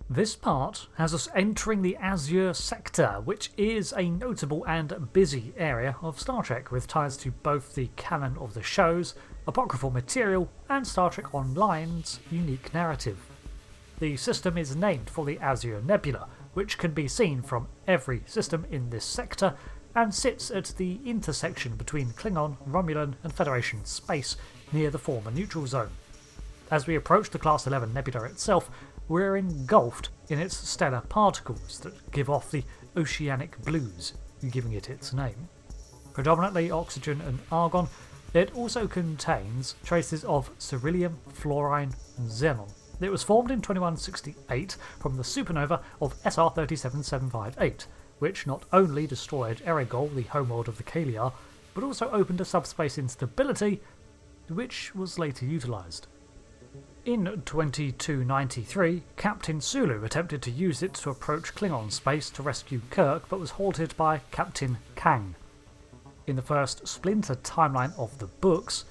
This part has us entering the Azure sector, which is a notable and busy area of Star Trek with ties to both the canon of the shows, apocryphal material, and Star Trek Online's unique narrative. The system is named for the AZURE Nebula, which can be seen from every system in this sector, and sits at the intersection between Klingon, Romulan and Federation space near the former neutral zone. As we approach the Class 11 nebula itself, we're engulfed in its stellar particles that give off the oceanic blues, giving it its name. Predominantly oxygen and argon, it also contains traces of beryllium, fluorine and xenon. It was formed in 2168 from the supernova of SR 37758, which not only destroyed Erigol, the homeworld of the Kalia, but also opened a subspace instability, which was later utilised. In 2293, Captain Sulu attempted to use it to approach Klingon space to rescue Kirk, but was halted by Captain Kang. In the first Splinter timeline of the books,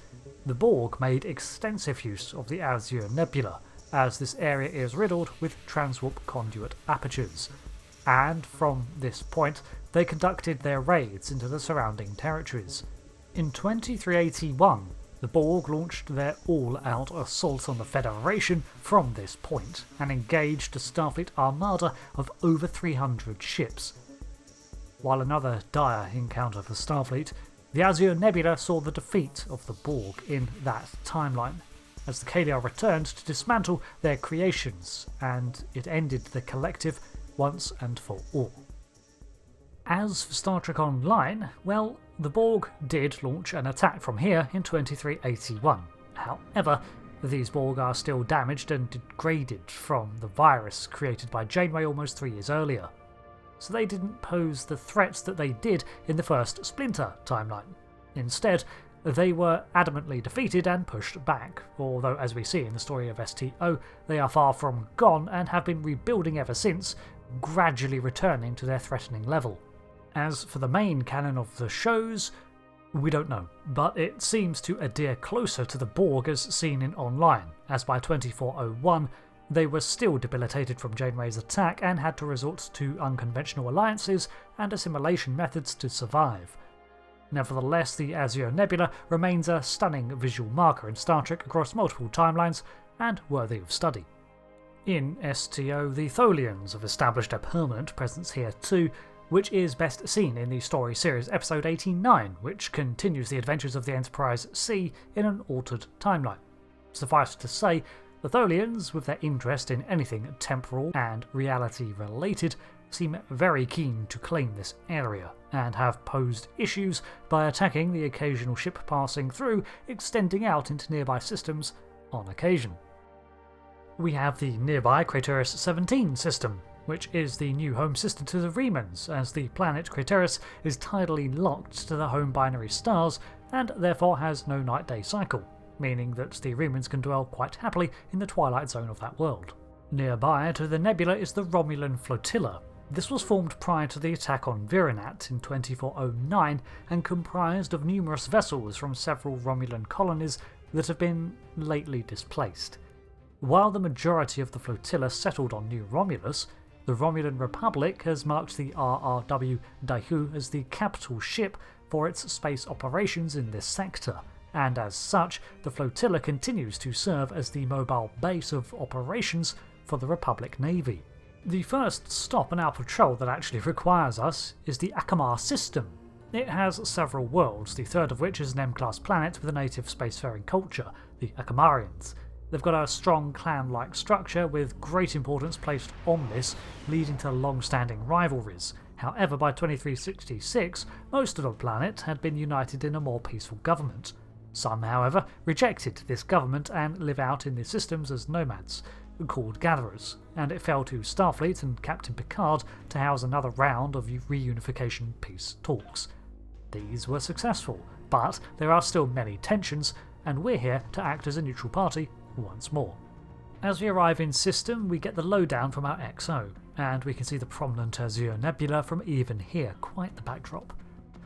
the Borg made extensive use of the AZURE Nebula, as this area is riddled with transwarp conduit apertures, and from this point they conducted their raids into the surrounding territories. In 2381, the Borg launched their all-out assault on the Federation from this point, and engaged a Starfleet armada of over 300 ships. While another dire encounter for Starfleet, the AZURE Nebula saw the defeat of the Borg in that timeline, as the Kalia returned to dismantle their creations, and it ended the collective once and for all. As for Star Trek Online, well, the Borg did launch an attack from here in 2381. However, these Borg are still damaged and degraded from the virus created by Janeway almost 3 years earlier, so they didn't pose the threats that they did in the first Splinter timeline. Instead, they were adamantly defeated and pushed back, although as we see in the story of STO, they are far from gone and have been rebuilding ever since, gradually returning to their threatening level. As for the main canon of the shows, we don't know, but it seems to adhere closer to the Borg as seen in Online, as by 2401 they were still debilitated from Janeway's attack and had to resort to unconventional alliances and assimilation methods to survive. Nevertheless, the AZURE Nebula remains a stunning visual marker in Star Trek across multiple timelines and worthy of study. In STO, the Tholians have established a permanent presence here too, which is best seen in the story series episode 89, which continues the adventures of the Enterprise C in an altered timeline. Suffice to say, the Tholians, with their interest in anything temporal and reality related, seem very keen to claim this area, and have posed issues by attacking the occasional ship passing through, extending out into nearby systems on occasion. We have the nearby Craterus 17 system, which is the new home system to the Remans, as the planet Craterus is tidally locked to the home binary stars and therefore has no night-day cycle, meaning that the Remans can dwell quite happily in the twilight zone of that world. Nearby to the nebula is the Romulan Flotilla. This was formed prior to the attack on Virinat in 2409 and comprised of numerous vessels from several Romulan colonies that have been lately displaced. While the majority of the flotilla settled on New Romulus, the Romulan Republic has marked the RRW Daihu as the capital ship for its space operations in this sector, and as such, the flotilla continues to serve as the mobile base of operations for the Republic Navy. The first stop on our patrol that actually requires us is the Acaram system. It has several worlds, the third of which is an M-class planet with a native spacefaring culture, the Acamarians. They've got a strong clan-like structure with great importance placed on this, leading to long-standing rivalries. However, by 2366, most of the planet had been united in a more peaceful government. Some, however, rejected this government and live out in the systems as nomads, called Gatherers, and it fell to Starfleet and Captain Picard to house another round of reunification peace talks. These were successful, but there are still many tensions, and we're here to act as a neutral party once more. As we arrive in system, we get the lowdown from our XO, and we can see the prominent AZURE Nebula from even here, quite the backdrop.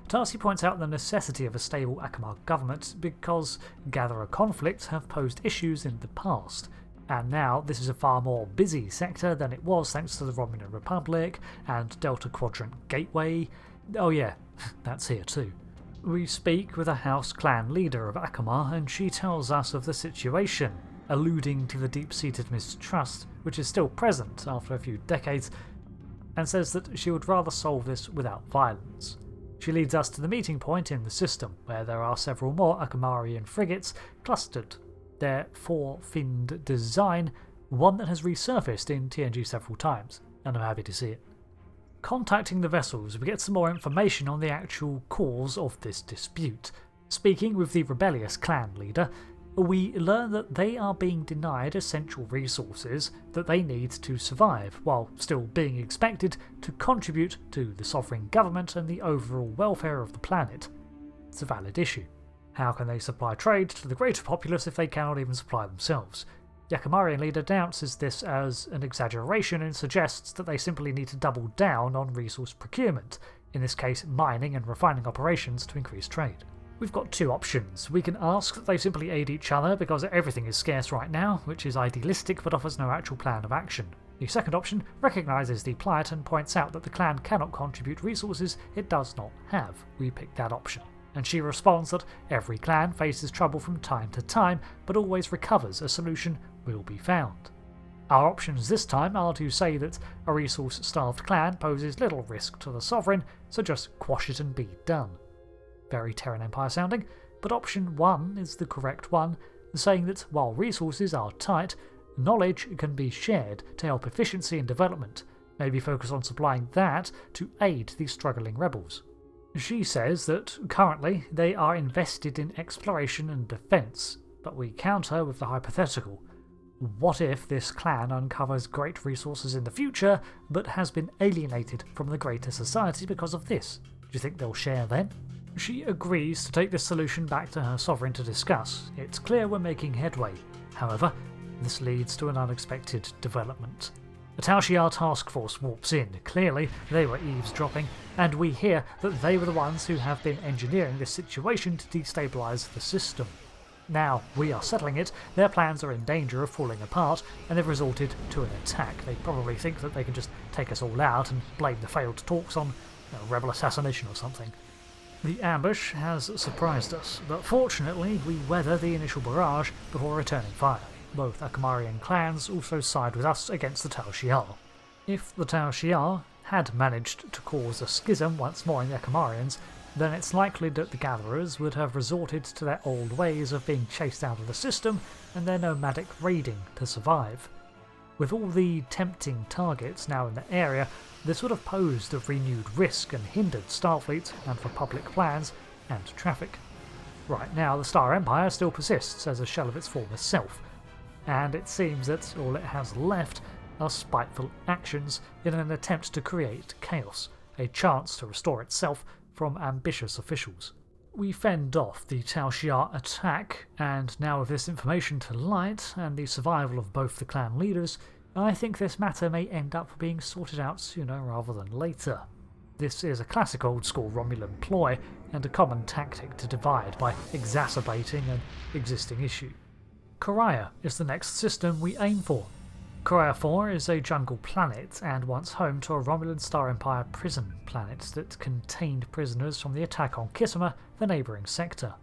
Darcy points out the necessity of a stable Acaram government because Gatherer conflicts have posed issues in the past, And now this is a far more busy sector than it was thanks to the Romulan Republic and Delta Quadrant Gateway. Oh yeah, that's here too. We speak with a house clan leader of Acaram, and she tells us of the situation, alluding to the deep-seated mistrust which is still present after a few decades, and says that she would rather solve this without violence. She leads us to the meeting point in the system, where there are several more Acamarian frigates clustered. Their four-finned design, one that has resurfaced in TNG several times, and I'm happy to see it. Contacting the vessels, we get some more information on the actual cause of this dispute. Speaking with the rebellious clan leader, we learn that they are being denied essential resources that they need to survive, while still being expected to contribute to the sovereign government and the overall welfare of the planet. It's a valid issue. How can they supply trade to the greater populace if they cannot even supply themselves? The Acamarian leader denounces this as an exaggeration and suggests that they simply need to double down on resource procurement, in this case mining and refining operations to increase trade. We've got two options. We can ask that they simply aid each other because everything is scarce right now, which is idealistic but offers no actual plan of action. The second option recognises the plight and points out that the clan cannot contribute resources it does not have. We pick that option. And she responds that every clan faces trouble from time to time, but always recovers. A solution will be found. Our options this time are to say that a resource-starved clan poses little risk to the Sovereign, so just quash it and be done. Very Terran Empire sounding, but option 1 is the correct one, saying that while resources are tight, knowledge can be shared to help efficiency and development, maybe focus on supplying that to aid the struggling rebels. She says that currently they are invested in exploration and defence, but we counter with the hypothetical. What if this clan uncovers great resources in the future, but has been alienated from the greater society because of this? Do you think they'll share then? She agrees to take this solution back to her sovereign to discuss. It's clear we're making headway. However, this leads to an unexpected development. The Tal Shiar task force warps in. Clearly, they were eavesdropping, and we hear that they were the ones who have been engineering this situation to destabilise the system. Now we are settling it, their plans are in danger of falling apart, and they've resorted to an attack. They probably think that they can just take us all out and blame the failed talks on rebel assassination or something. The ambush has surprised us, but fortunately we weather the initial barrage before returning fire. Both Acamarian clans also side with us against the Tal Shiar. If the Tal Shiar had managed to cause a schism once more in the Acamarians, then it's likely that the Gatherers would have resorted to their old ways of being chased out of the system and their nomadic raiding to survive. With all the tempting targets now in the area, this would have posed a renewed risk and hindered Starfleet and Republic plans and traffic. Right now, the Star Empire still persists as a shell of its former self, and it seems that all it has left are spiteful actions in an attempt to create chaos, a chance to restore itself from ambitious officials. We fend off the Tal Shiar attack, and now with this information to light and the survival of both the clan leaders, I think this matter may end up being sorted out sooner rather than later. This is a classic old-school Romulan ploy, and a common tactic to divide by exacerbating an existing issue. Coraya is the next system we aim for. Coraya 4 is a jungle planet and once home to a Romulan Star Empire prison planet that contained prisoners from the attack on Khitomer, the neighbouring sector.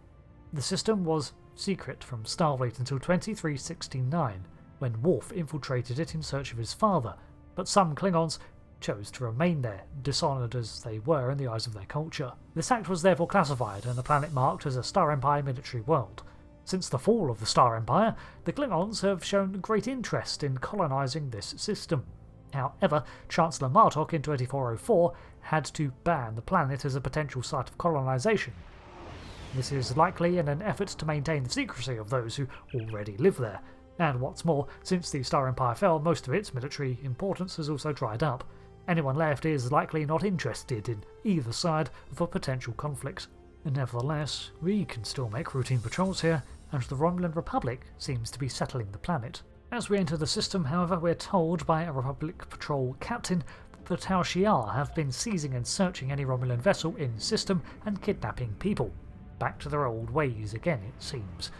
The system was secret from Starfleet until 2369, when Worf infiltrated it in search of his father, but some Klingons chose to remain there, dishonoured as they were in the eyes of their culture. This act was therefore classified and the planet marked as a Star Empire military world. Since the fall of the Star Empire, the Klingons have shown great interest in colonising this system. However, Chancellor Martok in 2404 had to ban the planet as a potential site of colonisation. This is likely in an effort to maintain the secrecy of those who already live there, and what's more, since the Star Empire fell, most of its military importance has also dried up. Anyone left is likely not interested in either side of a potential conflict. Nevertheless, we can still make routine patrols here, and the Romulan Republic seems to be settling the planet. As we enter the system, however, we're told by a Republic patrol captain that the Tal Shiar have been seizing and searching any Romulan vessel in system and kidnapping people. Back to their old ways again, it seems.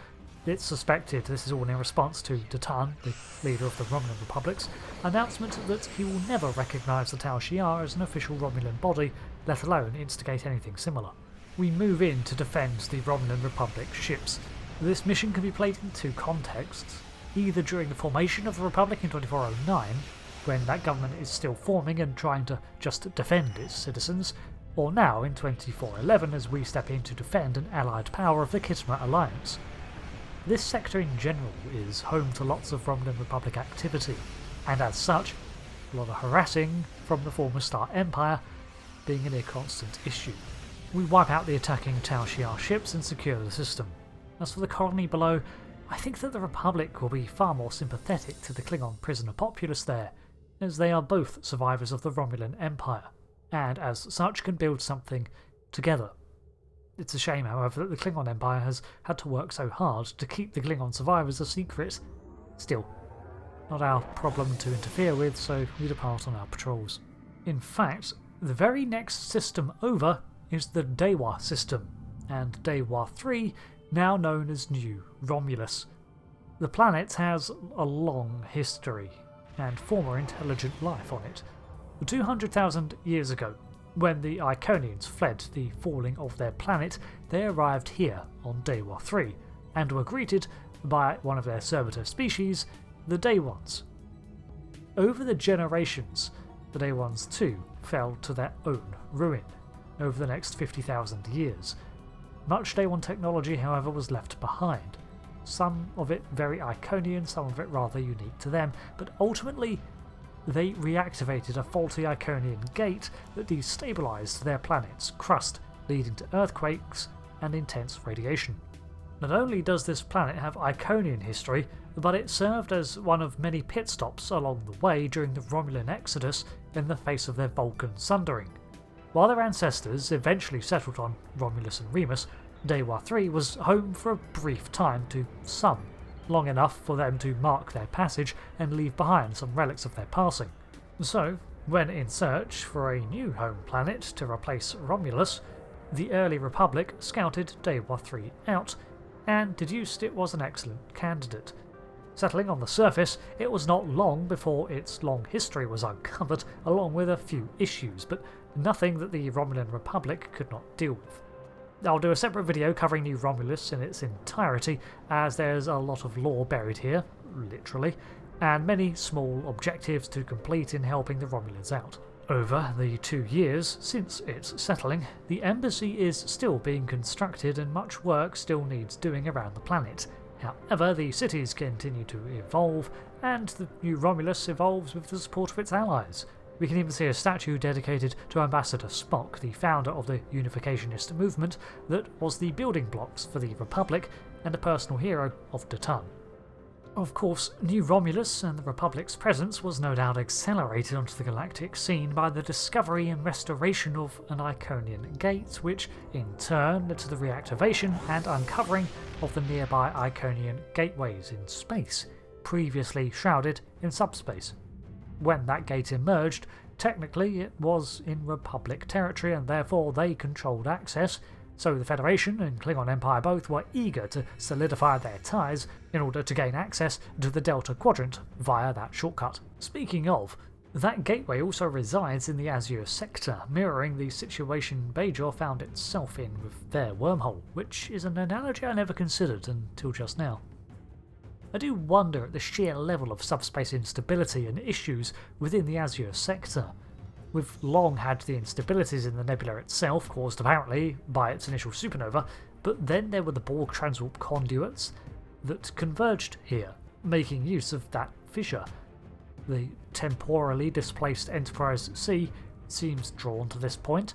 It's suspected this is all in response to Datan, the leader of the Romulan Republic's announcement that he will never recognise the Tal Shiar as an official Romulan body, let alone instigate anything similar. We move in to defend the Romulan Republic ships. This mission can be played in two contexts, either during the formation of the Republic in 2409, when that government is still forming and trying to just defend its citizens, or now in 2411 as we step in to defend an allied power of the Khitomer Alliance. This sector in general is home to lots of Romulan Republic activity, and as such, a lot of harassing from the former Star Empire being a near constant issue. We wipe out the attacking Tal Shiar ships and secure the system. As for the colony below, I think that the Republic will be far more sympathetic to the Klingon prisoner populace there, as they are both survivors of the Romulan Empire, and as such can build something together. It's a shame, however, that the Klingon Empire has had to work so hard to keep the Klingon survivors a secret. Still, not our problem to interfere with, so we depart on our patrols. In fact, the very next system over is the Dewa system, and Dewa 3, now known as New Romulus. The planet has a long history, and former intelligent life on it. 200,000 years ago, when the Iconians fled the falling of their planet, they arrived here on Dewa 3, and were greeted by one of their servitor species, the Dewans. Over the generations, the Dewans too fell to their own ruin over the next 50,000 years. Much Dewan technology, however, was left behind. Some of it very Iconian, some of it rather unique to them, but ultimately they reactivated a faulty Iconian gate that destabilised their planet's crust, leading to earthquakes and intense radiation. Not only does this planet have Iconian history, but it served as one of many pit stops along the way during the Romulan exodus in the face of their Vulcan sundering. While their ancestors eventually settled on Romulus and Remus, Dewa 3 was home for a brief time to some, long enough for them to mark their passage and leave behind some relics of their passing. So, when in search for a new home planet to replace Romulus, the early Republic scouted Dewa 3 out, and deduced it was an excellent candidate. Settling on the surface, it was not long before its long history was uncovered, along with a few issues, but nothing that the Romulan Republic could not deal with. I'll do a separate video covering New Romulus in its entirety, as there's a lot of lore buried here, literally, and many small objectives to complete in helping the Romulans out. Over the 2 years since its settling, the embassy is still being constructed and much work still needs doing around the planet. However, the cities continue to evolve, and the New Romulus evolves with the support of its allies. We can even see a statue dedicated to Ambassador Spock, the founder of the Unificationist movement that was the building blocks for the Republic and a personal hero of Datan. Of course, New Romulus and the Republic's presence was no doubt accelerated onto the galactic scene by the discovery and restoration of an Iconian gate, which in turn led to the reactivation and uncovering of the nearby Iconian gateways in space, previously shrouded in subspace. When that gate emerged, technically it was in Republic territory and therefore they controlled access, so the Federation and Klingon Empire both were eager to solidify their ties in order to gain access to the Delta Quadrant via that shortcut. Speaking of, that gateway also resides in the Azure sector, mirroring the situation Bajor found itself in with their wormhole, which is an analogy I never considered until just now. I do wonder at the sheer level of subspace instability and issues within the Azure sector. We've long had the instabilities in the nebula itself, caused apparently by its initial supernova, but then there were the Borg transwarp conduits that converged here, making use of that fissure. The temporally displaced Enterprise C seems drawn to this point,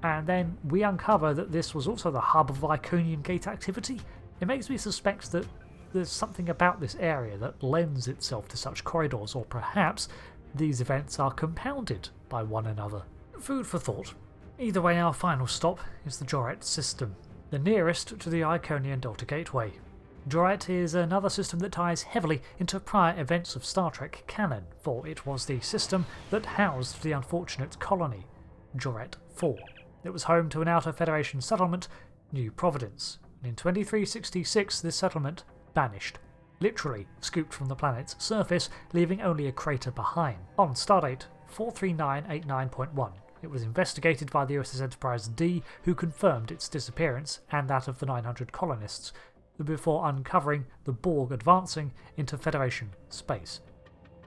and then we uncover that this was also the hub of Iconian Gate activity. It makes me suspect that there's something about this area that lends itself to such corridors, or perhaps these events are compounded by one another. Food for thought. Either way, our final stop is the Joret system, the nearest to the Iconian Delta Gateway. Joret is another system that ties heavily into prior events of Star Trek canon, for it was the system that housed the unfortunate colony, Joret 4. It was home to an Outer Federation settlement, New Providence. In 2366 this settlement vanished. Literally scooped from the planet's surface, leaving only a crater behind. On stardate 43989.1, it was investigated by the USS Enterprise D, who confirmed its disappearance and that of the 900 colonists, before uncovering the Borg advancing into Federation space.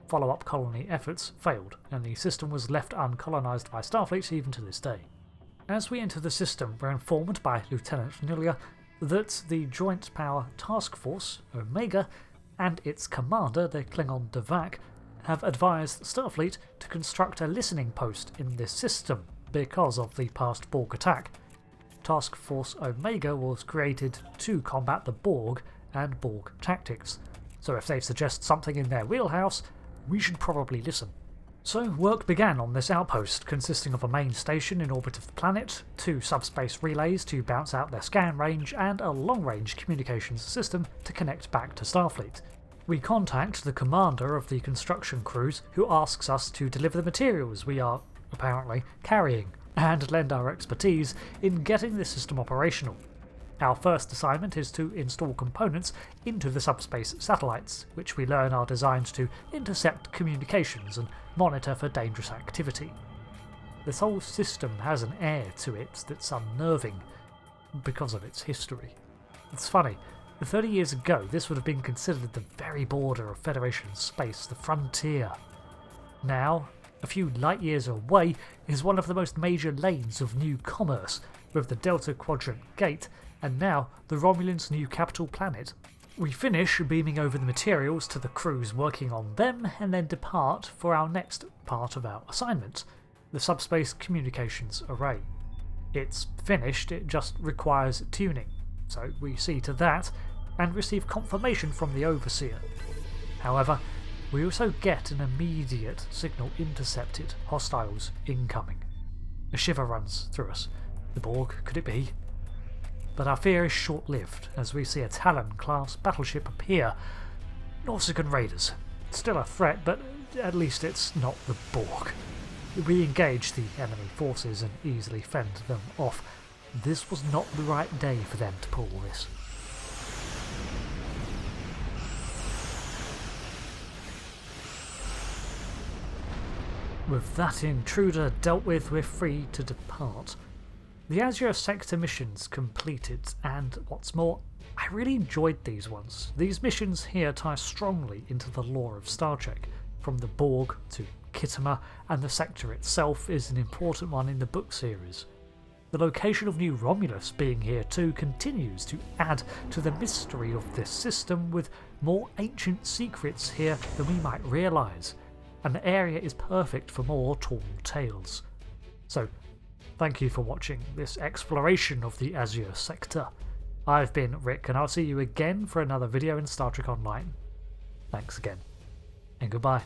Follow-up colony efforts failed, and the system was left uncolonised by Starfleet even to this day. As we enter the system, we're informed by Lieutenant Nulia that the Joint Power Task Force, Omega, and its commander, the Klingon Devak, have advised Starfleet to construct a listening post in this system because of the past Borg attack. Task Force Omega was created to combat the Borg and Borg tactics, so if they suggest something in their wheelhouse, we should probably listen. So work began on this outpost, consisting of a main station in orbit of the planet, 2 subspace relays to bounce out their scan range, and a long-range communications system to connect back to Starfleet. We contact the commander of the construction crews, who asks us to deliver the materials we are, apparently, carrying, and lend our expertise in getting the system operational. Our first assignment is to install components into the subspace satellites, which we learn are designed to intercept communications and monitor for dangerous activity. This whole system has an air to it that's unnerving because of its history. It's funny, 30 years ago this would have been considered the very border of Federation space, the frontier. Now, a few light years away, is one of the most major lanes of new commerce, with the Delta Quadrant Gate, and now the Romulans' new capital planet. We finish beaming over the materials to the crews working on them, and then depart for our next part of our assignment, the Subspace Communications Array. It's finished, it just requires tuning, so we see to that, and receive confirmation from the Overseer. However, we also get an immediate signal intercepted, hostiles incoming. A shiver runs through us. The Borg, could it be? But our fear is short-lived as we see a Talon-class battleship appear. Nausicaan Raiders. Still a threat, but at least it's not the Borg. We engage the enemy forces and easily fend them off. This was not the right day for them to pull this. With that intruder dealt with, we're free to depart. The Azure Sector missions completed, and what's more, I really enjoyed these ones. These missions here tie strongly into the lore of Star Trek, from the Borg to Khitomer, and the sector itself is an important one in the book series. The location of New Romulus being here too continues to add to the mystery of this system, with more ancient secrets here than we might realise, and the area is perfect for more tall tales. So, thank you for watching this exploration of the Azure Sector. I've been Rick, and I'll see you again for another video in Star Trek Online. Thanks again, and goodbye.